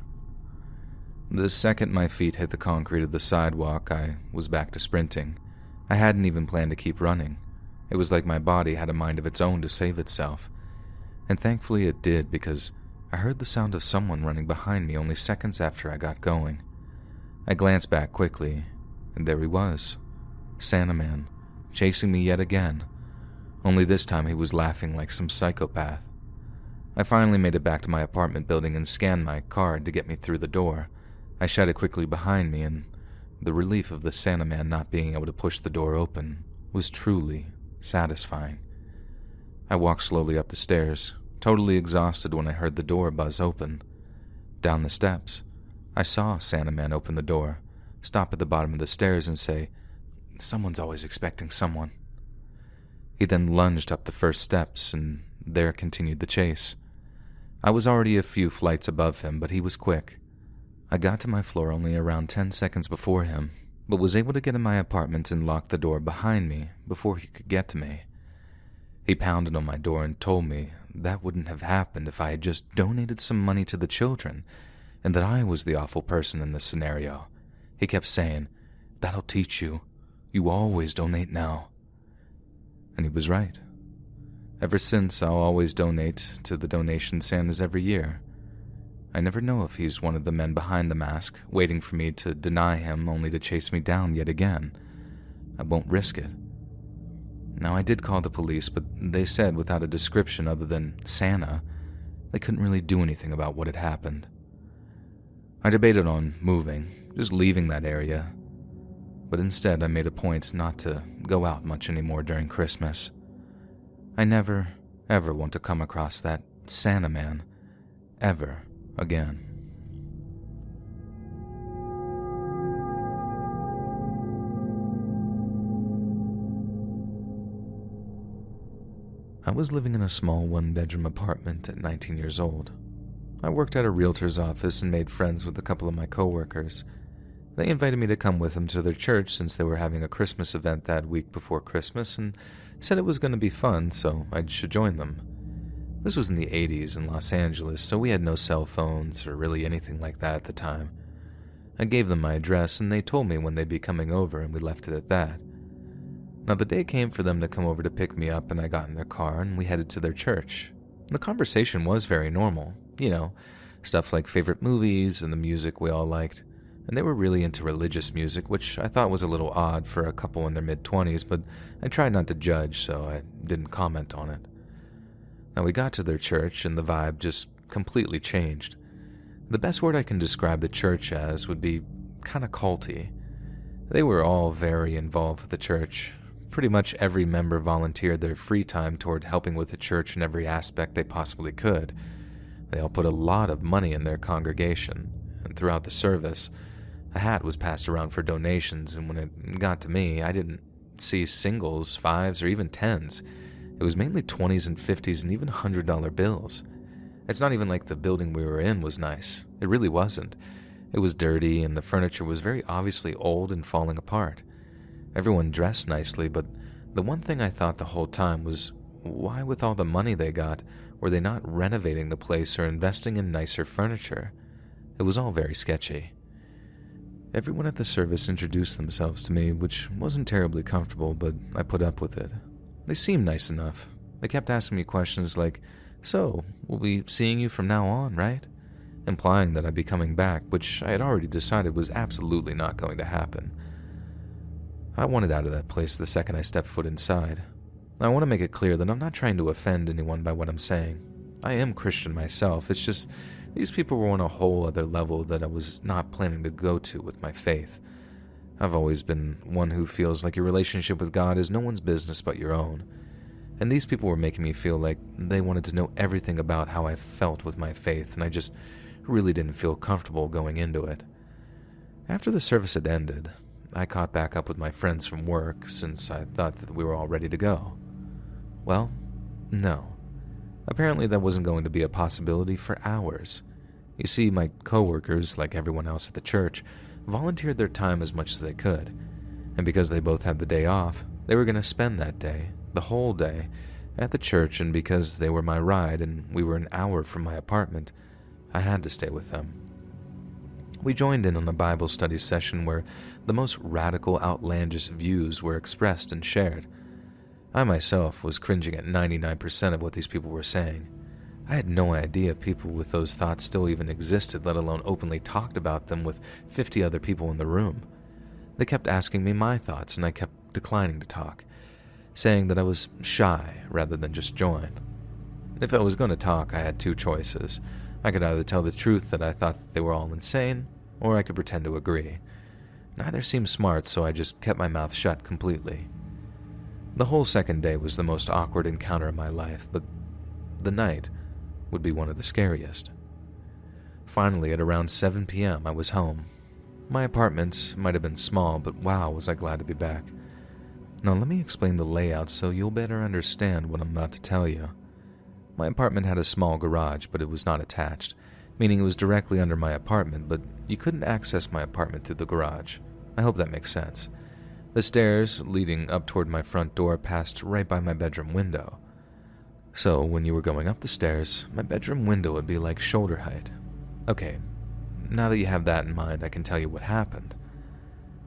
The second my feet hit the concrete of the sidewalk, I was back to sprinting. I hadn't even planned to keep running. It was like my body had a mind of its own to save itself. And thankfully it did, because I heard the sound of someone running behind me only seconds after I got going. I glanced back quickly, and there he was, Santa Man, chasing me yet again. Only this time he was laughing like some psychopath. I finally made it back to my apartment building and scanned my card to get me through the door. I shut it quickly behind me, and the relief of the Santa Man not being able to push the door open was truly satisfying. I walked slowly up the stairs, totally exhausted when I heard the door buzz open. Down the steps, I saw Santa Man open the door, stop at the bottom of the stairs and say, "Someone's always expecting someone." He then lunged up the first steps, and there continued the chase. I was already a few flights above him, but he was quick. I got to my floor only around 10 seconds before him, but was able to get in my apartment and lock the door behind me before he could get to me. He pounded on my door and told me that wouldn't have happened if I had just donated some money to the children, and that I was the awful person in this scenario. He kept saying, "That'll teach you. You always donate now." And he was right. Ever since, I'll always donate to the donation Santas every year. I never know if he's one of the men behind the mask, waiting for me to deny him only to chase me down yet again. I won't risk it. Now, I did call the police, but they said without a description other than Santa, they couldn't really do anything about what had happened. I debated on moving, just leaving that area, but instead I made a point not to go out much anymore during Christmas. I never, ever want to come across that Santa Man, ever again. I was living in a small one-bedroom apartment at 19 years old. I worked at a realtor's office and made friends with a couple of my coworkers. They invited me to come with them to their church since they were having a Christmas event that week before Christmas and said it was going to be fun, so I should join them. This was in the 80s in Los Angeles, so we had no cell phones or really anything like that at the time. I gave them my address and they told me when they'd be coming over, and we left it at that. Now the day came for them to come over to pick me up, and I got in their car and we headed to their church. The conversation was very normal, stuff like favorite movies and the music we all liked. And they were really into religious music, which I thought was a little odd for a couple in their mid-20s, but I tried not to judge, so I didn't comment on it. Now we got to their church, and the vibe just completely changed. The best word I can describe the church as would be kind of culty. They were all very involved with the church. Pretty much every member volunteered their free time toward helping with the church in every aspect they possibly could. They all put a lot of money in their congregation, and throughout the service, a hat was passed around for donations, and when it got to me, I didn't see singles, fives, or even tens. It was mainly 20s and 50s and even $100 bills. It's not even like the building we were in was nice. It really wasn't. It was dirty, and the furniture was very obviously old and falling apart. Everyone dressed nicely, but the one thing I thought the whole time was, why with all the money they got, were they not renovating the place or investing in nicer furniture? It was all very sketchy. Everyone at the service introduced themselves to me, which wasn't terribly comfortable, but I put up with it. They seemed nice enough. They kept asking me questions like, "So, we'll be seeing you from now on, right?" Implying that I'd be coming back, which I had already decided was absolutely not going to happen. I wanted out of that place the second I stepped foot inside. I want to make it clear that I'm not trying to offend anyone by what I'm saying. I am Christian myself, it's just these people were on a whole other level that I was not planning to go to with my faith. I've always been one who feels like your relationship with God is no one's business but your own. And these people were making me feel like they wanted to know everything about how I felt with my faith, and I just really didn't feel comfortable going into it. After the service had ended, I caught back up with my friends from work since I thought that we were all ready to go. Well, no. Apparently that wasn't going to be a possibility for hours. You see, my coworkers, like everyone else at the church, volunteered their time as much as they could. And because they both had the day off, they were going to spend that day, the whole day, at the church, and because they were my ride and we were an hour from my apartment, I had to stay with them. We joined in on a Bible study session where the most radical, outlandish views were expressed and shared. I myself was cringing at 99% of what these people were saying. I had no idea people with those thoughts still even existed, let alone openly talked about them with 50 other people in the room. They kept asking me my thoughts, and I kept declining to talk, saying that I was shy rather than just join. If I was going to talk, I had two choices. I could either tell the truth that I thought that they were all insane, or I could pretend to agree. Neither seemed smart, so I just kept my mouth shut completely. The whole second day was the most awkward encounter of my life, but the night would be one of the scariest. Finally, at around 7 p.m., I was home. My apartment might have been small, but wow, was I glad to be back. Now let me explain the layout so you'll better understand what I'm about to tell you. My apartment had a small garage, but it was not attached, meaning it was directly under my apartment, but you couldn't access my apartment through the garage. I hope that makes sense. The stairs leading up toward my front door passed right by my bedroom window. So when you were going up the stairs, my bedroom window would be like shoulder height. Okay, now that you have that in mind, I can tell you what happened.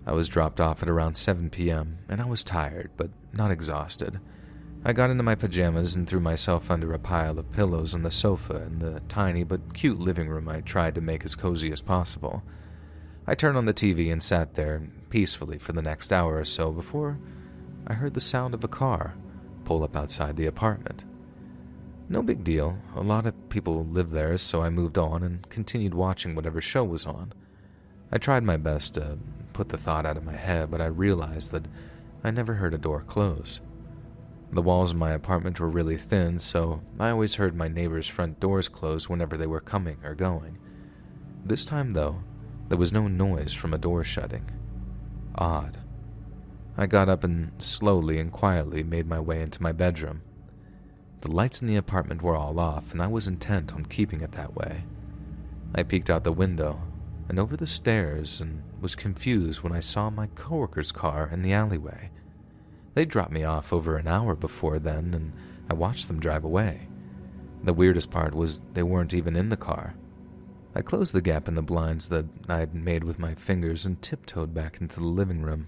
I was dropped off at around 7 p.m., and I was tired, but not exhausted. I got into my pajamas and threw myself under a pile of pillows on the sofa in the tiny but cute living room I tried to make as cozy as possible. I turned on the TV and sat there peacefully for the next hour or so before I heard the sound of a car pull up outside the apartment. No big deal. A lot of people live there, so I moved on and continued watching whatever show was on. I tried my best to put the thought out of my head, but I realized that I never heard a door close. The walls of my apartment were really thin, so I always heard my neighbors' front doors close whenever they were coming or going. This time, though, there was no noise from a door shutting. Odd. I got up and slowly and quietly made my way into my bedroom. The lights in the apartment were all off, and I was intent on keeping it that way. I peeked out the window. and over the stairs and was confused when I saw my coworker's car in the alleyway. They dropped me off over an hour before then, and I watched them drive away. The weirdest part was they weren't even in the car. I closed the gap in the blinds that I had made with my fingers and tiptoed back into the living room.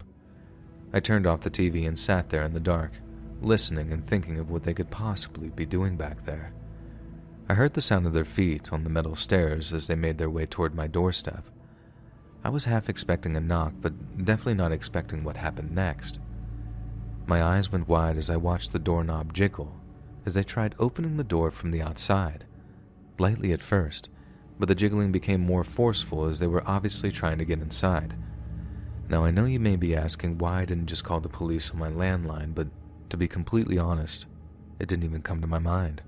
I turned off the TV and sat there in the dark, listening and thinking of what they could possibly be doing back there. I heard the sound of their feet on the metal stairs as they made their way toward my doorstep. I was half expecting a knock, but definitely not expecting what happened next. My eyes went wide as I watched the doorknob jiggle as they tried opening the door from the outside, lightly at first, but the jiggling became more forceful as they were obviously trying to get inside. Now, I know you may be asking why I didn't just call the police on my landline, but to be completely honest, it didn't even come to my mind.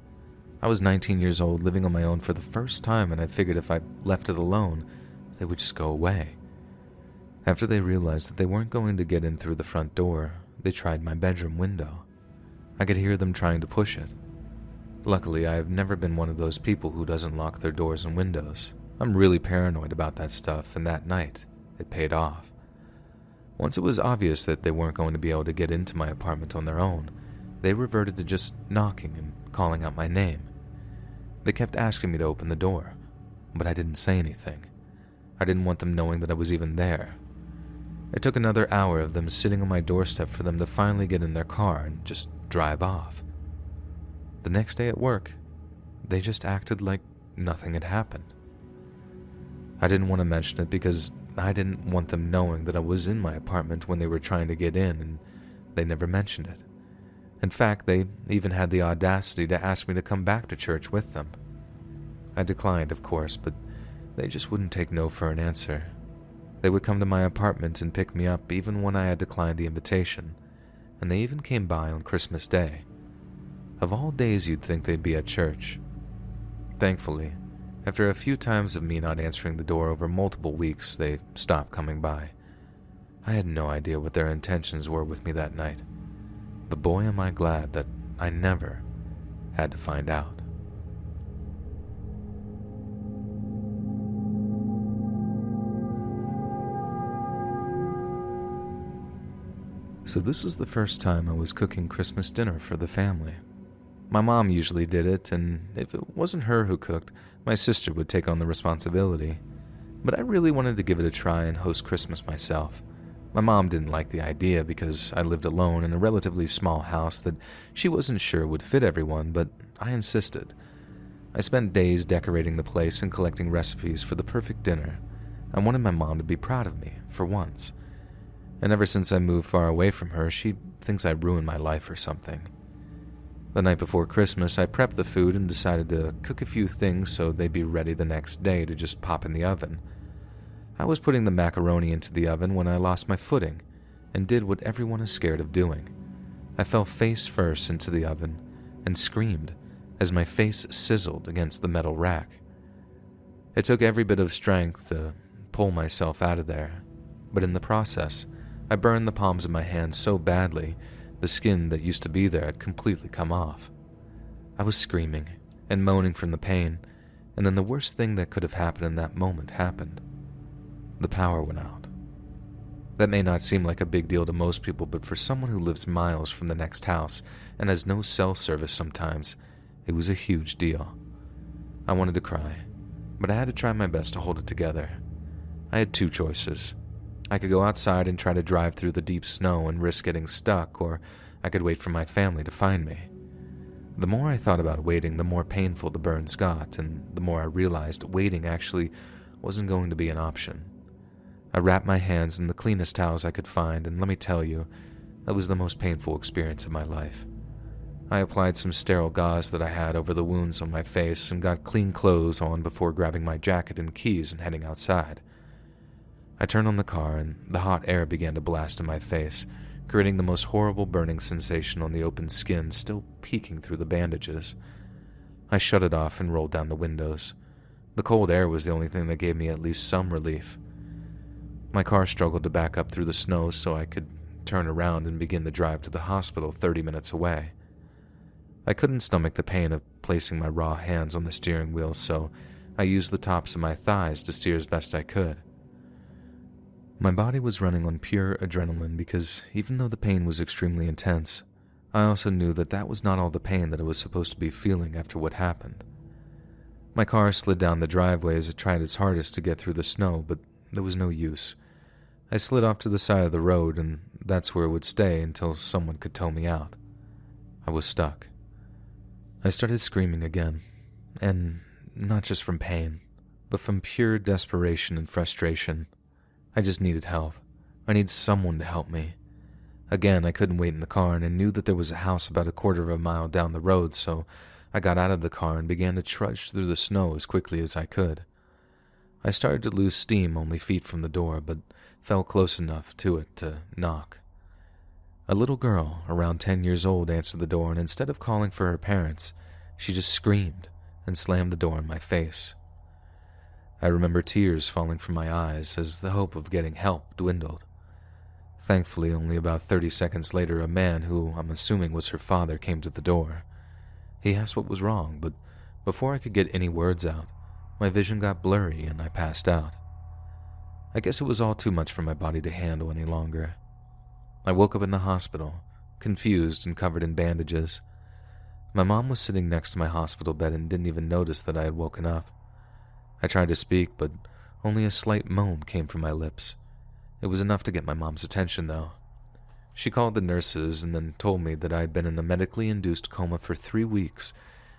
I was 19 years old, living on my own for the first time, and I figured if I left it alone, they would just go away. After they realized that they weren't going to get in through the front door, they tried my bedroom window. I could hear them trying to push it. Luckily, I have never been one of those people who doesn't lock their doors and windows. I'm really paranoid about that stuff, and that night, it paid off. Once it was obvious that they weren't going to be able to get into my apartment on their own, they reverted to just knocking and calling out my name. They kept asking me to open the door, but I didn't say anything. I didn't want them knowing that I was even there. It took another hour of them sitting on my doorstep for them to finally get in their car and just drive off. The next day at work, they just acted like nothing had happened. I didn't want to mention it because I didn't want them knowing that I was in my apartment when they were trying to get in, and they never mentioned it. In fact, they even had the audacity to ask me to come back to church with them. I declined, of course, but they just wouldn't take no for an answer. They would come to my apartment and pick me up even when I had declined the invitation, and they even came by on Christmas Day. Of all days you'd think they'd be at church. Thankfully, after a few times of me not answering the door over multiple weeks, they stopped coming by. I had no idea what their intentions were with me that night, but boy am I glad that I never had to find out. So this was the first time I was cooking Christmas dinner for the family. My mom usually did it, and if it wasn't her who cooked, my sister would take on the responsibility. But I really wanted to give it a try and host Christmas myself. My mom didn't like the idea because I lived alone in a relatively small house that she wasn't sure would fit everyone, but I insisted. I spent days decorating the place and collecting recipes for the perfect dinner. I wanted my mom to be proud of me, for once. And ever since I moved far away from her, she thinks I ruined my life or something. The night before Christmas, I prepped the food and decided to cook a few things so they'd be ready the next day to just pop in the oven. I was putting the macaroni into the oven when I lost my footing and did what everyone is scared of doing. I fell face first into the oven and screamed as my face sizzled against the metal rack. It took every bit of strength to pull myself out of there, but in the process, I burned the palms of my hands so badly, the skin that used to be there had completely come off. I was screaming and moaning from the pain, and then the worst thing that could have happened in that moment happened. The power went out. That may not seem like a big deal to most people, but for someone who lives miles from the next house and has no cell service sometimes, it was a huge deal. I wanted to cry, but I had to try my best to hold it together. I had two choices. I could go outside and try to drive through the deep snow and risk getting stuck, or I could wait for my family to find me. The more I thought about waiting, the more painful the burns got, and the more I realized waiting actually wasn't going to be an option. I wrapped my hands in the cleanest towels I could find, and let me tell you, that was the most painful experience of my life. I applied some sterile gauze that I had over the wounds on my face and got clean clothes on before grabbing my jacket and keys and heading outside. I turned on the car and the hot air began to blast in my face, creating the most horrible burning sensation on the open skin still peeking through the bandages. I shut it off and rolled down the windows. The cold air was the only thing that gave me at least some relief. My car struggled to back up through the snow so I could turn around and begin the drive to the hospital 30 minutes away. I couldn't stomach the pain of placing my raw hands on the steering wheel, so I used the tops of my thighs to steer as best I could. My body was running on pure adrenaline because even though the pain was extremely intense, I also knew that that was not all the pain that I was supposed to be feeling after what happened. My car slid down the driveway as it tried its hardest to get through the snow, but there was no use. I slid off to the side of the road, and that's where it would stay until someone could tow me out. I was stuck. I started screaming again, and not just from pain, but from pure desperation and frustration. I just needed help. I needed someone to help me. Again, I couldn't wait in the car, and I knew that there was a house about a quarter of a mile down the road, so I got out of the car and began to trudge through the snow as quickly as I could. I started to lose steam only feet from the door, but fell close enough to it to knock. A little girl, around 10 years old, answered the door, and instead of calling for her parents, she just screamed and slammed the door in my face. I remember tears falling from my eyes as the hope of getting help dwindled. Thankfully, only about 30 seconds later, a man who I'm assuming was her father came to the door. He asked what was wrong, but before I could get any words out, my vision got blurry and I passed out. I guess it was all too much for my body to handle any longer. I woke up in the hospital, confused and covered in bandages. My mom was sitting next to my hospital bed and didn't even notice that I had woken up. I tried to speak, but only a slight moan came from my lips. It was enough to get my mom's attention, though. She called the nurses and then told me that I had been in a medically induced coma for 3 weeks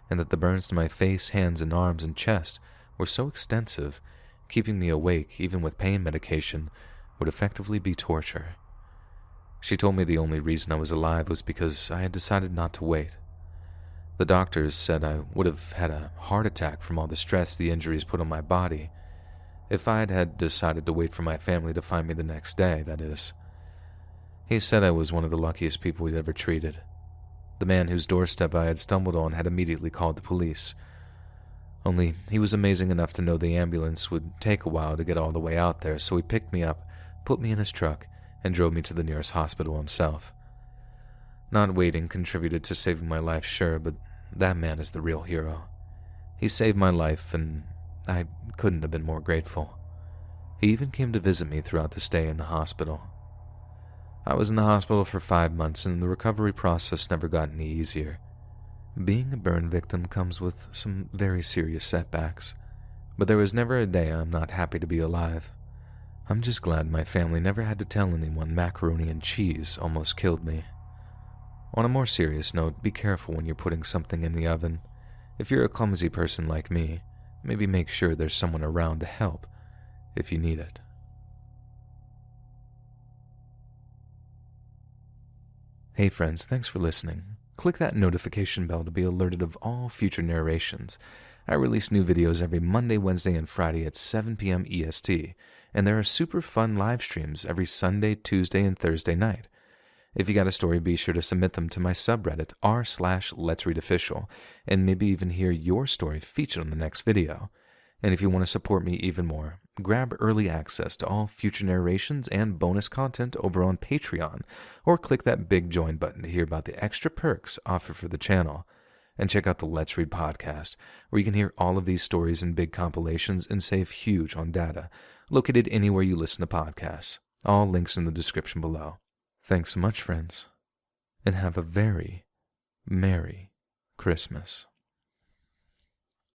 and that the burns to my face, hands, and arms and chest were so extensive, keeping me awake, even with pain medication, would effectively be torture. She told me the only reason I was alive was because I had decided not to wait. The doctors said I would have had a heart attack from all the stress the injuries put on my body. If I had decided to wait for my family to find me the next day, that is. He said I was one of the luckiest people he'd ever treated. The man whose doorstep I had stumbled on had immediately called the police. Only he was amazing enough to know the ambulance would take a while to get all the way out there, so he picked me up, put me in his truck, and drove me to the nearest hospital himself. Not waiting contributed to saving my life, sure, but that man is the real hero. He saved my life, and I couldn't have been more grateful. He even came to visit me throughout the stay in the hospital. I was in the hospital for 5 months, and the recovery process never got any easier. Being a burn victim comes with some very serious setbacks, but there was never a day I'm not happy to be alive. I'm just glad my family never had to tell anyone macaroni and cheese almost killed me. On a more serious note, be careful when you're putting something in the oven. If you're a clumsy person like me, maybe make sure there's someone around to help if you need it. Hey friends, thanks for listening. Click that notification bell to be alerted of all future narrations. I release new videos every Monday, Wednesday, and Friday at 7 p.m. EST, and there are super fun live streams every Sunday, Tuesday, and Thursday night. If you got a story, be sure to submit them to my subreddit, r/LetsReadOfficial, and maybe even hear your story featured on the next video. And if you want to support me even more, grab early access to all future narrations and bonus content over on Patreon, or click that big join button to hear about the extra perks offered for the channel. And check out the Let's Read podcast, where you can hear all of these stories in big compilations and save huge on data, located anywhere you listen to podcasts. All links in the description below. Thanks so much, friends, and have a very Merry Christmas.